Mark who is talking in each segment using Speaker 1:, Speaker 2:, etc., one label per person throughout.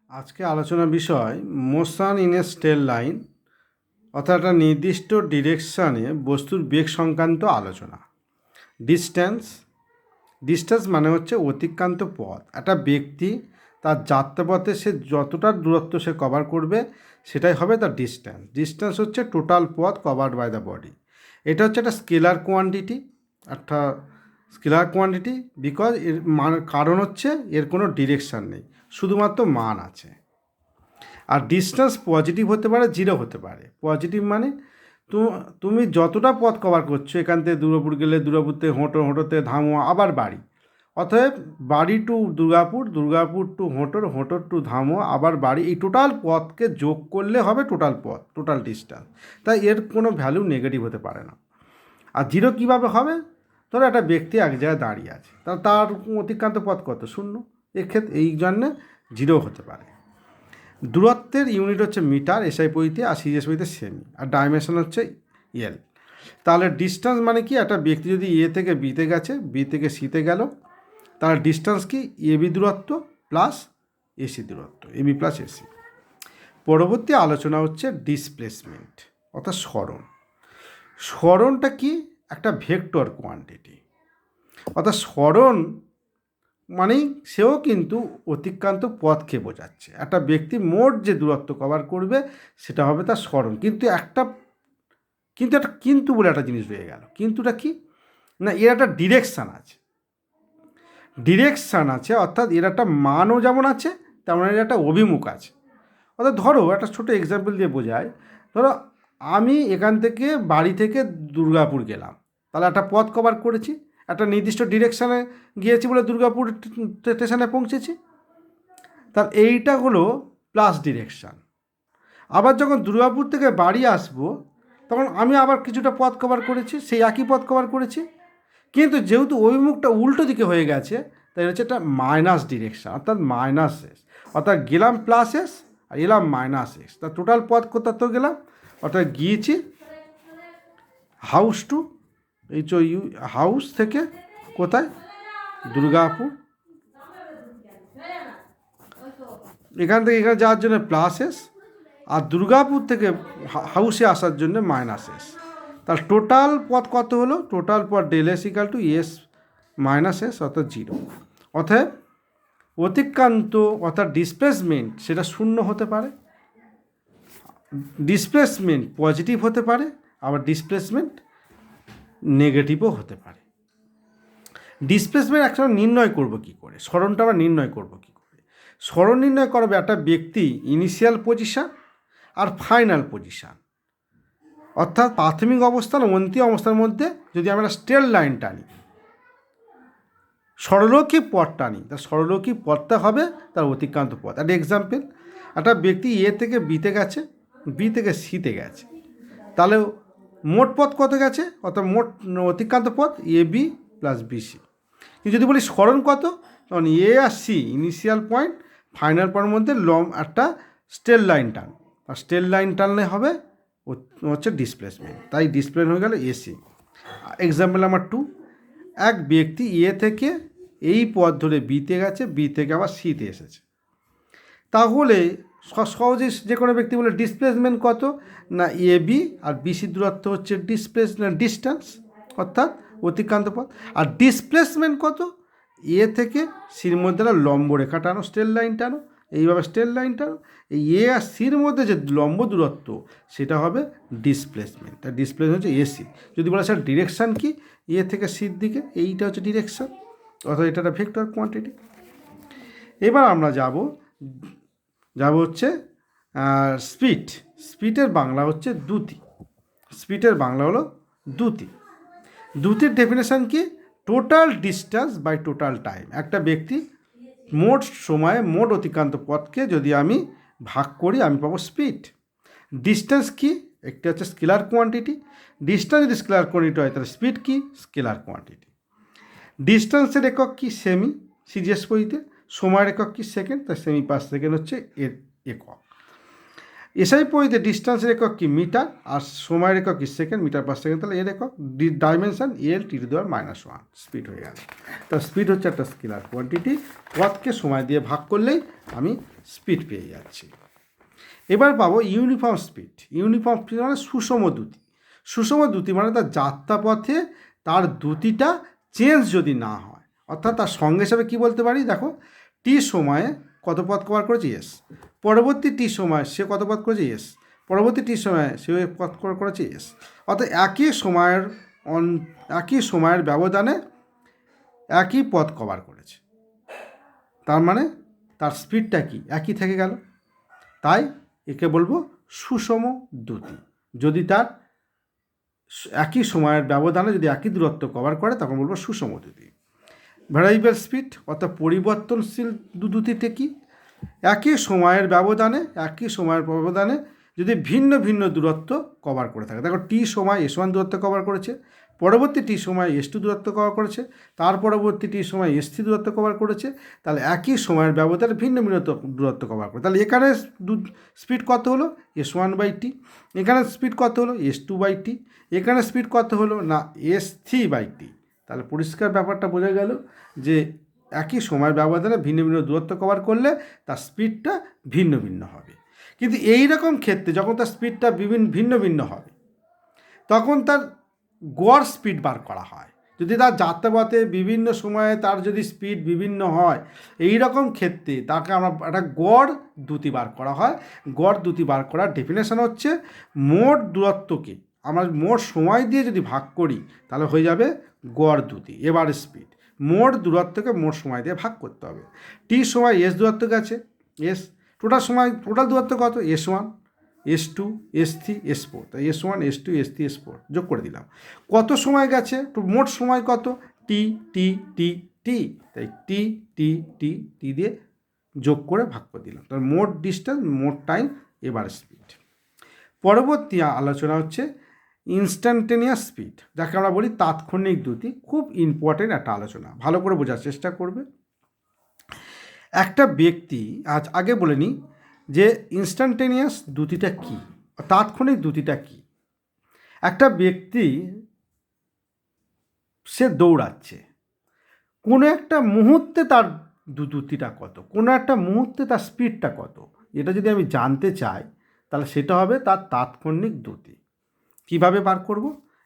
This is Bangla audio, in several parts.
Speaker 1: আজকে আলোচনার বিষয় motion in a straight line, অর্থাৎ একটা নির্দিষ্ট ডিরেকশানে বস্তুর বেগ সংক্রান্ত আলোচনা। ডিস্ট্যান্স ডিস্ট্যান্স মানে হচ্ছে অতিক্রান্ত পথ। একটা ব্যক্তি তার যাত্রাপথে সে যতটা দূরত্ব সে কভার করবে সেটাই হবে তার ডিস্ট্যান্স। ডিস্ট্যান্স হচ্ছে টোটাল পথ কভার্ড বাই দ্য বডি। এটা হচ্ছে একটা স্কেলার কোয়ান্টিটি, একটা স্কেলার কোয়ান্টিটি বিকজ এর কারণ হচ্ছে এর কোনো ডিরেকশান নেই, শুধুমাত্র মান আছে। আর ডিস্টেন্স পজিটিভ হতে পারে, জিরো হতে পারে। পজিটিভ মানে তুমি যতটা পথ কভার করছো, এখান থেকে দুর্গাপুর গেলে দুর্গাপুর থেকে হোঁটোতে ধামুয়া আবার বাড়ি, অতএব বাড়ি টু দুর্গাপুর, দুর্গাপুর টু হোঁটোর টু ধামুয়া আবার বাড়ি, এই টোটাল পথকে যোগ করলে হবে টোটাল পথ, টোটাল ডিস্টেন্স। তাই এর কোনো ভ্যালু নেগেটিভ হতে পারে না। আর জিরো কীভাবে হবে? ধরো একটা ব্যক্তি এক জায়গায় দাঁড়িয়ে আছে, তার অতিক্রান্ত পথ কত? শূন্য। এক্ষেত্রে এই জন্যে জিরো হতে পারে। দূরত্বের ইউনিট হচ্ছে মিটার এসআই পইতে, আর সিজিএস পইতে সেমি, আর ডাইমেনশন হচ্ছে এল। তাহলে ডিস্টেন্স মানে কি? একটা ব্যক্তি যদি এ থেকে বিতে গেছে, বি থেকে সিতে গেল, তাহলে ডিস্টেন্স কি? এবি দূরত্ব প্লাস এসি দূরত্ব, এবি প্লাস এসি। পরবর্তী আলোচনা হচ্ছে ডিসপ্লেসমেন্ট, অর্থাৎ সরণ। সরণটা কি? একটা ভেক্টর কোয়ান্টিটি। অর্থাৎ সরণ মানেই সেও কিন্তু অতিক্রান্ত পথকে বোঝাচ্ছে। একটা ব্যক্তি মোট যে দূরত্ব কভার করবে সেটা হবে তার সরণ। কিন্তু একটা কিন্তু বলে একটা জিনিস রয়ে গেল। কিন্তুটা কি? না, এর একটা ডিরেকশান আছে। ডিরেকশান আছে অর্থাৎ এর একটা মানও যেমন আছে, তেমন এর একটা অভিমুখ আছে। অর্থাৎ ধরো একটা ছোটো এক্সাম্পল দিয়ে বোঝায়। ধরো আমি এখান থেকে বাড়ি থেকে দুর্গাপুর গেলাম, তাহলে একটা পথ কভার করেছি, একটা নির্দিষ্ট ডিরেকশানে গিয়েছি বলে দুর্গাপুর স্টেশনে পৌঁছেছি। তার এইটা হলো প্লাস ডিরেকশান। আবার যখন দুর্গাপুর থেকে বাড়ি আসবো, তখন আমি আবার কিছুটা পথ কভার করেছি, সেই একই পথ কভার করেছি, কিন্তু যেহেতু অভিমুখটা উল্টো দিকে হয়ে গেছে, তাই হচ্ছে একটা মাইনাস ডিরেকশান, অর্থাৎ মাইনাস এস। অর্থাৎ গেলাম প্লাস এস আর এলাম মাইনাস এক্স। তা টোটাল পথ কোথা তো গেলাম, অর্থাৎ গিয়েছি হাউস টু হাউস থেকে কোথায়? দুর্গাপুর। এখান থেকে এখানে যাওয়ার জন্য প্লাস এস, আর দুর্গাপুর থেকে হাউসে আসার জন্য মাইনাস এস। তার টোটাল পথ কত হলো? টোটাল পথ del S equal to S minus S, অর্থাৎ জিরো। অতএব অতিক্রান্ত অর্থাৎ ডিসপ্লেসমেন্ট সেটা শূন্য হতে পারে, ডিসপ্লেসমেন্ট পজিটিভ হতে পারে, আবার ডিসপ্লেসমেন্ট নেগেটিভও হতে পারে। ডিসপ্লেসমেন্ট অ্যাকচুয়ালি নির্ণয় করব কী করে? সরণটা আমরা নির্ণয় করব কী করে? সরণ নির্ণয় করবে একটা ব্যক্তি ইনিশিয়াল পজিশান আর ফাইনাল পজিশান, অর্থাৎ প্রাথমিক অবস্থান ও অন্তিম অবস্থার মধ্যে যদি আমরা স্ট্রেট লাইন টানি, সরলরৈখিক পথ টানি, তার সরলরৈখিক পথটা হবে তার অতিক্রান্ত পথ। একটা এক্সাম্পল, একটা ব্যক্তি এ থেকে বিতে গেছে, বি থেকে সিতে গেছে, তাহলে মোট পথ কত গেছে? অর্থাৎ মোট অতিক্রান্ত পথ এ বি প্লাস বিসি। কিন্তু যদি বলি সরণ কত, তখন এ আর সি ইনিশিয়াল পয়েন্ট, ফাইনাল পয়েন্টের মধ্যে একটা স্ট্রেট লাইন টান, আর স্ট্রেট লাইন টানলে হবে হচ্ছে ডিসপ্লেসমেন্ট। তাই ডিসপ্লেসমেন্ট হয়ে গেল এসি। এক্সাম্পল নাম্বার 2, এক ব্যক্তি এ থেকে এই পথ ধরে বিতে গেছে, বি থেকে আবার সিতে এসেছে। তাহলে সহজে যে কোনো ব্যক্তি বলে ডিসপ্লেসমেন্ট কত? না, এ বি আর বিসি দূরত্ব হচ্ছে ডিস্টেন্স, অর্থাৎ অতিক্রান্ত পথ। আর ডিসপ্লেসমেন্ট কত? এ থেকে সির মধ্যে একটা লম্ব রেখা টানো, স্ট্রেট লাইন টানো, এইভাবে স্ট্রেট লাইন টানো, এই এ আর সির মধ্যে যে লম্ব দূরত্ব সেটা হবে ডিসপ্লেসমেন্ট। তার ডিসপ্লেসমেন্ট হচ্ছে এসি। যদি বলা স্যার ডিরেকশান কি? এ থেকে সির দিকে, এইটা হচ্ছে ডিরেকশান, অর্থাৎ এটা একটা ভেক্টর কোয়ান্টিটি। এবার আমরা যাব হচ্ছে স্পিড। স্পিডের বাংলা হচ্ছে দ্যুতি। স্পিডের বাংলা হলো দ্যুতি। দ্যুতির ডেফিনেশান কি? Total distance by total time. একটা ব্যক্তি মোট সময়ে মোট অতিক্রান্ত পথকে যদি আমি ভাগ করি, আমি পাবো স্পিড। ডিস্টেন্স কি? একটি হচ্ছে স্কেলার কোয়ান্টিটি। ডিস্টেন্স যদি স্কেলার কোয়ান্টিটি হয়, তাহলে স্পিড কি? Scalar quantity. ডিস্টেন্সের একক কি? সেমি, সিজিএস বইতে। সময়ের একক কি? সেকেন্ড, তাই সেমি পার সেকেন্ড হচ্ছে এর একক। এসআই পদ্ধতিতে ডিস্টেন্সের একক কি মিটার আর সময়ের একক কি সেকেন্ড, মিটার পার সেকেন্ড, তাহলে এর একক ডাইমেনশন L(T⁻⁻1) স্পিড হয়ে গেল। তো স্পিড হচ্ছে একটা স্কেলার কোয়ান্টিটি, পথকে সময় দিয়ে ভাগ করলেই আমি স্পিড পেয়ে যাচ্ছি। এবার পাবো ইউনিফর্ম স্পিড। ইউনিফর্ম স্পিড মানে সুষম দ্রুতি। সুষম দ্রুতি মানে তার যাত্রাপথে তার দ্রুতিটা চেঞ্জ যদি না হয়, অর্থাৎ তার সঙ্গে হিসাবে কী বলতে পারি, দেখো টি সময়ে কত পথ কভার করেছে এস, পরবর্তী টি সময় সে কত পথ করেছে এস, পরবর্তী টি সময়ে সে পথ কভার করেছে এস, অর্থাৎ একই সময়ের ব্যবধানে একই পথ কভার করেছে, তার মানে তার স্পিডটা কি একই থেকে গেল। তাই একে বলবো সুষম দ্রুতি। যদি তার একই সময়ের ব্যবধানে যদি একই দূরত্ব কভার করে তখন বলবো সুষম দ্রুতি। ভ্যারিয়েবল স্পিড অর্থাৎ পরিবর্তনশীল দ্রুতিতে কি, একই সময়ের ব্যবধানে যদি ভিন্ন ভিন্ন দূরত্ব কভার করে থাকে। দেখো টি সময় S1 দূরত্ব কভার করেছে, পরবর্তী টি সময় S2 দূরত্ব কভার করেছে, তার পরবর্তী টি সময় S3 দূরত্ব কভার করেছে, তাহলে একই সময়ের ব্যবধানে ভিন্ন ভিন্ন দূরত্ব কভার করে। তাহলে এখানে স্পিড কত হলো S1/T, এখানে স্পিড কত হলো S2/T, এখানে স্পিড কত হলো না S3/T। তাহলে পরিষ্কার ব্যাপারটা বোঝা গেল যে একই সময়ের ব্যবধানে ভিন্ন ভিন্ন দূরত্ব কভার করলে তার স্পিডটা ভিন্ন ভিন্ন হবে। কিন্তু এই রকম ক্ষেত্রে যখন তার স্পিডটা ভিন্ন ভিন্ন হবে তখন তার গড় স্পিড বার করা হয়। যদি তার যাত্রাপথে বিভিন্ন সময়ে তার যদি স্পিড বিভিন্ন হয়, এই রকম ক্ষেত্রে তাকে আমরা একটা গড় দ্রুতি বার করা হয়। গড় দ্রুতি বার করার ডেফিনেশন হচ্ছে মোট দূরত্বকে আমরা মোট সময় দিয়ে যদি ভাগ করি তাহলে হয়ে যাবে গড় দ্রুতি। এবার স্পিড মোট দূরত্বকে মোট সময় দিয়ে ভাগ করতে হবে। টি সময় এস দূরত্ব গেছে এস, টোটাল দূরত্ব কত S1, S2, S3, S4, তাই S1, S2, S3, S4 যোগ করে দিলাম। কত সময় গেছে, তো মোট সময় কত টি টি টি টি, তাই টি টি টি টি দিয়ে যোগ করে ভাগ করে দিলাম। তার মোট ডিস্টেন্স, মোট টাইম, এবার স্পিড। পরবর্তী আলোচনা হচ্ছে ইনস্ট্যান্টেনিয়াস স্পিড, যাকে আমরা বলি তাৎক্ষণিক দ্রুতি। খুব ইম্পর্টেন্ট একটা আলোচনা, ভালো করে বোঝার চেষ্টা করবে। একটা ব্যক্তি আগে বলে নিই যে ইনস্ট্যান্টেনিয়াস দ্রুতিটা কী, তাৎক্ষণিক দ্রুতিটা কী। একটা ব্যক্তি সে দৌড়াচ্ছে, কোনো একটা মুহূর্তে তার দ্রুতিটা কত, কোনো একটা মুহূর্তে তার স্পিডটা কত, এটা যদি আমি জানতে চাই তাহলে সেটা হবে তার তাৎক্ষণিক দ্রুতি। কীভাবে বার করব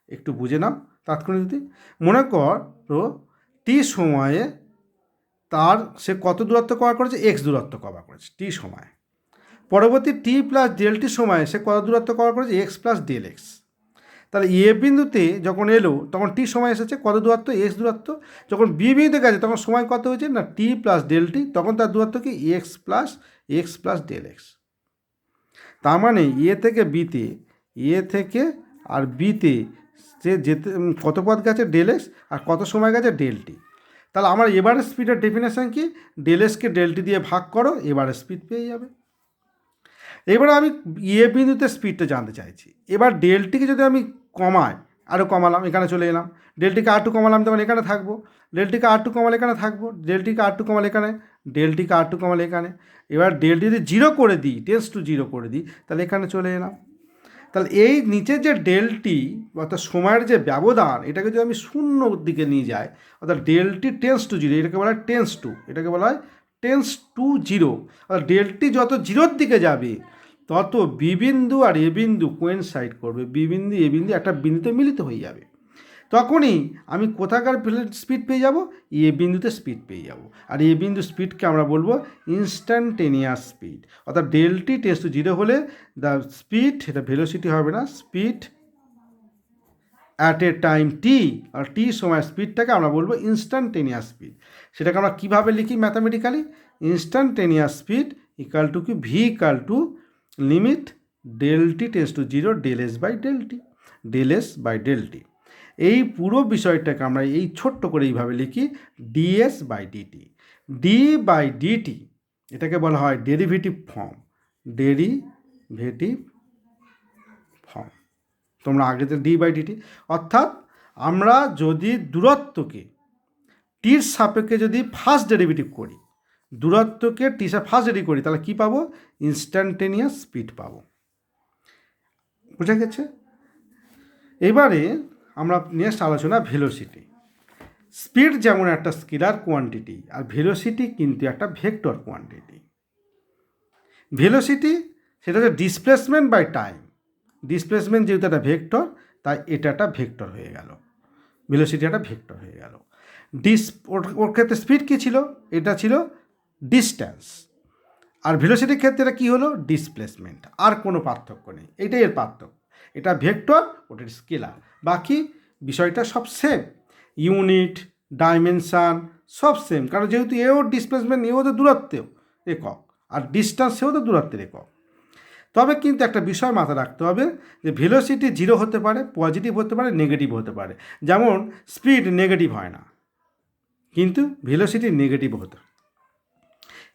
Speaker 1: একটু বুঝে নাও। তাৎক্ষণিক দ্রুতি মনে করো টি সময়ে সে কত দূরত্ব কভার করেছে, এক্স দূরত্ব কভার করেছে টি সময়ে। পরবর্তী টি প্লাস ডেল-টি সময়ে সে কত দূরত্ব কভার করেছে, এক্স প্লাস ডেল-এক্স। তাহলে এ বিন্দুতে যখন এলো তখন টি সময় এসেছে কত দূরত্ব, এক্স দূরত্ব। যখন বি বিন্দুতে গেছে তখন সময় কত হয়েছে না টি প্লাস ডেল-টি, তখন তার দূরত্ব কি এক্স প্লাস ডেল-এক্স। তার মানে এ থেকে আর বিতে সে যেতে কত পথ গেছে ডেল-এক্স, আর কত সময় গেছে ডেল-টি। তাহলে আমার এবারের স্পিডের ডেফিনেশন কি, ডেল-এক্সকে ডেল-টি দিয়ে ভাগ করো, এবারের স্পিড পেয়ে যাবে। এবার আমি বিন্দুতে স্পিডটা জানতে চাইছি। এবার ডেলটিকে যদি আমি কমাই, আরও কমালাম, এখানে চলে এলাম, ডেলটিকে আর টু কমালাম তখন এখানে থাকবো, ডেলটিকে আর টু কমালে এখানে থাকবো, ডেলটিকে আর টু কমালে এখানে, ডেলটিকে আর টু কমালে এখানে। এবার ডেলটি যদি 0 করে দিই, টেন্স টু 0 করে দিই, তাহলে এখানে চলে এলাম। তাহলে এই নিচের যে ডেলটি অর্থাৎ সময়ের যে ব্যবধান, এটাকে যদি আমি শূন্যর দিকে নিয়ে যাই, অর্থাৎ ডেলটি টেন্স টু 0, এটাকে বলা হয় এটাকে বলা হয় টেন্স টু 0। অর্থাৎ ডেলটি যত 0-র দিকে যাবে তত বি বিন্দু আর এ বিন্দু কোয়েনসাইড করবে, বি বিন্দু এ বিন্দু একটা বিন্দুতে মিলিত হয়ে যাবে। তখনই আমি কোথাকার স্পিড পেয়ে যাব, এ বিন্দুতে স্পিড পেয়ে যাব। আর এ বিন্দু স্পিডকে আমরা বলবো ইনস্ট্যান্টেনিয়াস স্পিড। অর্থাৎ ডেলটি টেন্স টু 0 হলে দ্য স্পিড, এটা ভেলোসিটি হবে না, স্পিড অ্যাট এ টাইম টি, আর টি সময় স্পিডটাকে আমরা বলবো ইনস্ট্যান্টেনিয়াস স্পিড। সেটাকে আমরা কীভাবে লিখি mathematically, instantaneous speed equal to কি, v equal to limit del t tends to 0 del s del t. এই পুরো বিষয়টাকে আমরা এই ছোট্ট করে এইভাবে লিখি ds/dt। d/dt এটাকে বলা হয় ডেরিভেটিভ ফর্ম, তোমরা আগে তো d/dt। অর্থাৎ আমরা যদি দূরত্বকে টির সাপেক্ষে যদি ফার্স্ট ডেরিভেটিভ করি, দূরত্বকে টি ফার্স্ট ডেরিভেটিভ করি, তাহলে কী পাবো, ইনস্ট্যান্টেনিয়াস স্পিড পাবো। বোঝা গেছে? এবারে আমরা নেক্সট আলোচনা ভেলোসিটি। স্পিড যেমন একটা স্কেলার কোয়ান্টিটি, আর ভেলোসিটি কিন্তু একটা ভেক্টর কোয়ান্টিটি। ভেলোসিটি সেটা হচ্ছে ডিসপ্লেসমেন্ট বাই টাইম। ডিসপ্লেসমেন্ট যেহেতু একটা ভেক্টর, তাই এটা একটা ভেক্টর হয়ে গেল, ভেলোসিটি একটা ভেক্টর হয়ে গেল। ওর ক্ষেত্রে স্পিড কী ছিল? এটা ছিল ডিস্ট্যান্স। আর ভেলোসিটির ক্ষেত্রে এটা কী হলো? ডিসপ্লেসমেন্ট। আর কোনো পার্থক্য নেই, এটাই এর পার্থক্য। এটা ভেক্টর, ওটার স্কেলার, বাকি বিষয়টা সব সেম। ইউনিট, ডাইমেনশান সব সেম, কারণ যেহেতু এও ডিসপ্লেসমেন্ট, এও তো দূরত্বেও একক, আর ডিস্টেন্সেও তো দূরত্বের একক। তবে কিন্তু একটা বিষয় মাথায় রাখতে হবে যে ভেলোসিটি 0 হতে পারে, পজিটিভ হতে পারে, নেগেটিভ হতে পারে। যেমন স্পিড নেগেটিভ হয় না, কিন্তু ভেলোসিটি নেগেটিভ হতে।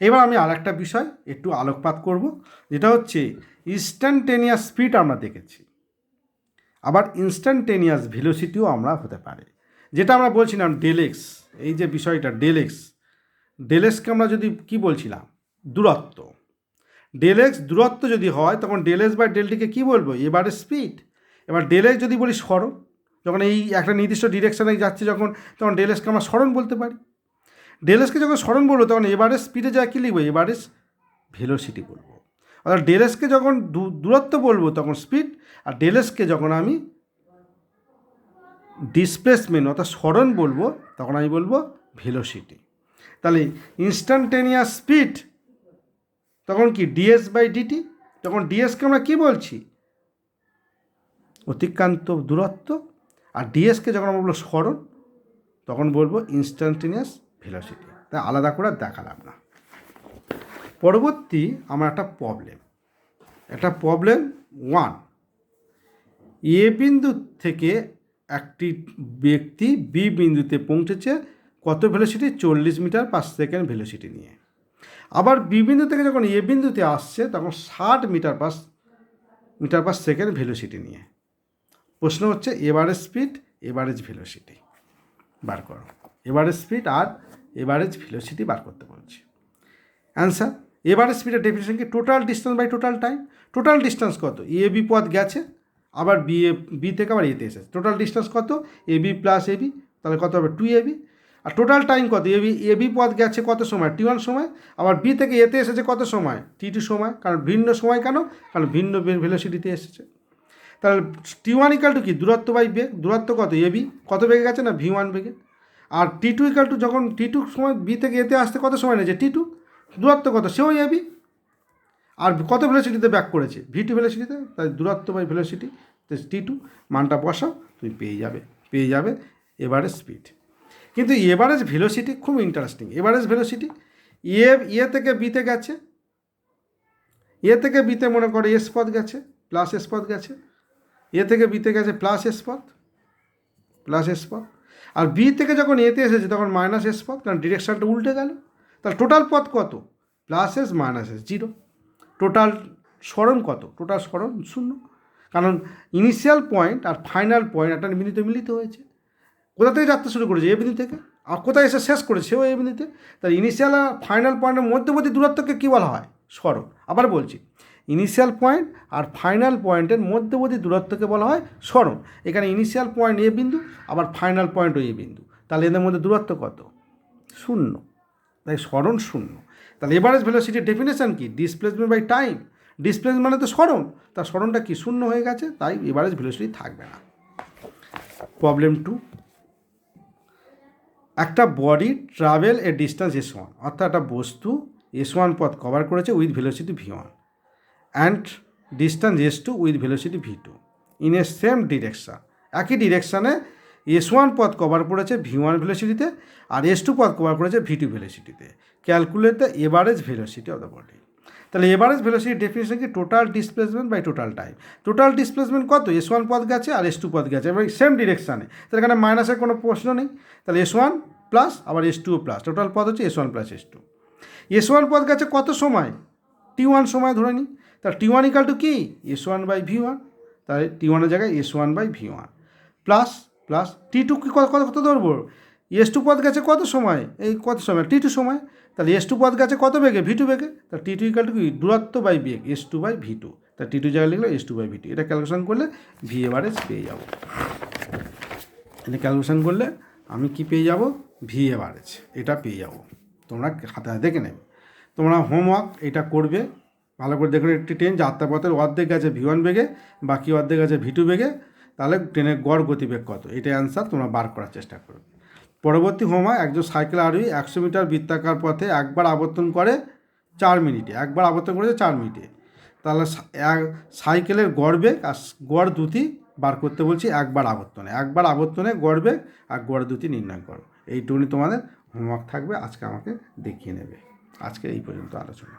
Speaker 1: এবার আমি আর একটা বিষয় একটু আলোকপাত করব, যেটা হচ্ছে ইনস্ট্যান্টেনিয়াস স্পিড আমরা দেখেছি, আবার ইনস্ট্যান্টেনিয়াস ভেলোসিটিও আমরা হতে পারে। যেটা আমরা বলছিলাম ডেলেক্স, এই যে বিষয়টা ডেলেক্সকে আমরা যদি কি বলছিলাম? দূরত্ব। ডেলেক্স দূরত্ব যদি হয়, তখন ডেলেক্স বাই ডেলটিকে কী বলবো? এবারে স্পিড। এবার ডেলেক্স যদি বলি সরণ, যখন এই একটা নির্দিষ্ট ডিরেকশানে যাচ্ছে যখন, তখন ডেলেক্সকে আমরা সরণ বলতে পারি। ডেলেক্সকে যখন সরণ বলবো, তখন এবারে স্পিডে যা কী লিখবো? এবারে ভেলোসিটি বলবো। অর্থাৎ ডেলেক্সকে যখন দূরত্ব বলবো তখন স্পিড, আর ডেলেক্সকে যখন আমি ডিসপ্লেসমেন্ট অর্থাৎ সরণ বলবো, তখন আমি বলবো ভেলোসিটি। তাহলে ইনস্ট্যান্টেনিয়াস স্পিড তখন কি? D S by D T. তখন ডিএসকে আমরা কী বলছি? অতিক্রান্ত দূরত্ব। আর ডিএসকে যখন আমরা বলবো সরণ, তখন বলবো ইনস্ট্যান্টেনিয়াস ভেলোসিটি। তাই আলাদা করে দেখালাম না। পরবর্তী আমার একটা প্রবলেম 1। এ বিন্দু থেকে একটি ব্যক্তি বি বিন্দুতে পৌঁছেছে কত velocity? 40 metre per second velocity নিয়ে। আবার বি বিন্দু থেকে যখন এ বিন্দুতে আসছে, তখন 60 মিটার পার সেকেন্ড ভেলোসিটি নিয়ে। প্রশ্ন হচ্ছে এভারেজ স্পিড, এভারেজ ভেলোসিটি বার করো। এভারেজ স্পিড আর এভারেজ ভেলোসিটি বার করতে বলছি। অ্যান্সার: এভারেজ স্পিডের ডেফিনেশন কি? Total distance by total time. Total distance কত? এ বি পথ গেছে, আবার বি থেকে আবার এতে এসেছে। টোটাল ডিস্টেন্স কত? A B plus A B, তাহলে কত হবে? 2ab। আর টোটাল টাইম কত? এ বি পথ গেছে কত সময়? t1 সময়। আবার বি থেকে এতে এসেছে কত সময়? t2 সময়। কারণ ভিন্ন সময় কেন? কারণ ভিন্ন ভেলোসিটিতে এসেছে। তাহলে t1 ইকাল টু কি? দূরত্ব বাই বেগ। দূরত্ব কত? এ বি কত বেগে গেছে? না v1 বেগে। আর t2 ইকাল টু যখন t2 সময় বি থেকে এতে আসতে কত সময় নিয়েছে? t2। দূরত্ব কত? সেও এ বি। আর কত ভেলোসিটিতে ব্যাক করেছে? v2 ভেলোসিটিতে। তাই দূরত্ব বাই ভেলোসিটি t2, মানটা বসাও, তুমি পেয়ে যাবে এভারেজ স্পিড। কিন্তু এভারেজ ভেলোসিটি খুব ইন্টারেস্টিং। এভারেজ ভেলোসিটি এ থেকে বিতে গেছে, এ থেকে বিতে মনে করে এস পথ গেছে, প্লাস এস পথ গেছে। এ থেকে বিতে গেছে প্লাস এস পথ। আর বি থেকে যখন এতে এসেছে তখন মাইনাস এস পথ, কারণ ডিরেকশানটা উল্টে গেল। তাহলে টোটাল পথ কত? Plus S minus S 0। Total সরণ কত? টোটাল সরণ 0, কারণ ইনিশিয়াল পয়েন্ট আর ফাইনাল পয়েন্ট একটা বিন্দুতে মিলিত হয়েছে। কোথা থেকে যাত্রা শুরু করেছে? এ বিন্দু থেকে। আর কোথায় এসে শেষ করেছে? সেও এ বিন্দুতে। তাই ইনিশিয়াল আর ফাইনাল পয়েন্টের মধ্যবর্তী দূরত্বকে কী বলা হয়? সরণ। আবার বলছি, ইনিশিয়াল পয়েন্ট আর ফাইনাল পয়েন্টের মধ্যবর্তী দূরত্বকে বলা হয় সরণ। এখানে ইনিশিয়াল পয়েন্ট এ বিন্দু, আবার ফাইনাল পয়েন্টও এ বিন্দু। তাহলে এদের মধ্যে দূরত্ব কত? 0। তাই সরণ 0। তাহলে এভারেজ ভেলোসিটির ডেফিনেশন কি? Displacement by time. ডিসপ্লেসমেন্ট মানে তো সরণ, তার সরণটা কি? 0 হয়ে গেছে, তাই এভারেজ ভেলোসিটি থাকবে না। প্রবলেম 2। একটা body travel a distance s1, অর্থাৎ একটা বস্তু s1 পথ কভার করেছে with velocity v1 and distance s2 with velocity v2 in a same direction. একই ডিরেকশানে s1 পথ কভার করেছে v1 ভেলোসিটিতে, আর s2 পথ কভার করেছে v2 ভেলোসিটিতে। Calculate the average velocity of the body. তাহলে এভারেজ ভেলোসিটির ডেফিনেশন কি? Total displacement by total time. Total displacement কত? s1 পথ গেছে আর s2 পথ গেছে, এবার সেম ডিরেকশানে, তাহলে এখানে মাইনাসের কোনো প্রশ্ন নেই। তাহলে s1 প্লাস আবার s2 প্লাস, টোটাল পথ হচ্ছে s1 প্লাস s2। s1 পথ গেছে কত সময়? t1 সময় ধরে নিই। তাহলে t1 ইকাল টু কি? s1 by v1। তাহলে t1 এর জায়গায় s1 by v1 plus t2 কি কত ধরবো? s2 পথ গেছে কত সময়? এই কত সময়? t2 সময়। তাহলে s2 পথ গেছে কত বেগে? v2 বেগে। তাহলে t2 ইকাল টু কি? দূরত্ব by beg s2 by v2। তা T2 জায়গায় লিখলে S2/V2, এটা ক্যালকুলেশন করলে ভি এভারেজ পেয়ে যাব। এটা ক্যালকুলেশন করলে আমি কি পেয়ে যাব, ভি এভারেজ এটা পেয়ে যাব। তোমরা হাতে হাতে দেখে নেবে। তোমরা হোমওয়ার্ক এটা করবে ভালো করে। দেখুন একটি ট্রেন যাত্রাপথের অর্ধেক গেছে V1 বেগে, বাকি অর্ধেক গেছে V2 বেগে, তাহলে ট্রেনের গড় গতিবেগ কত, এটাই অ্যান্সার। তোমরা বার করার চেষ্টা করবে। পরবর্তী হোমওয়ার্ক, একজন সাইকেল আরোহী 100 মিটার বৃত্তাকার পথে একবার আবর্তন করে 4 মিনিটে, একবার আবর্তন করেছে 4 মিনিটে, তাহলে সাইকেলের গড় বেগ আর গড় দ্রুতি বার করতে বলছি একবার আবর্তনে গড় বেগ আর গড় দ্রুতি নির্ণয় করো। এইটুকুনি তোমাদের হোমওয়ার্ক থাকবে, আজকে আমাকে দেখিয়ে নেবে। আজকে এই পর্যন্ত আলোচনা।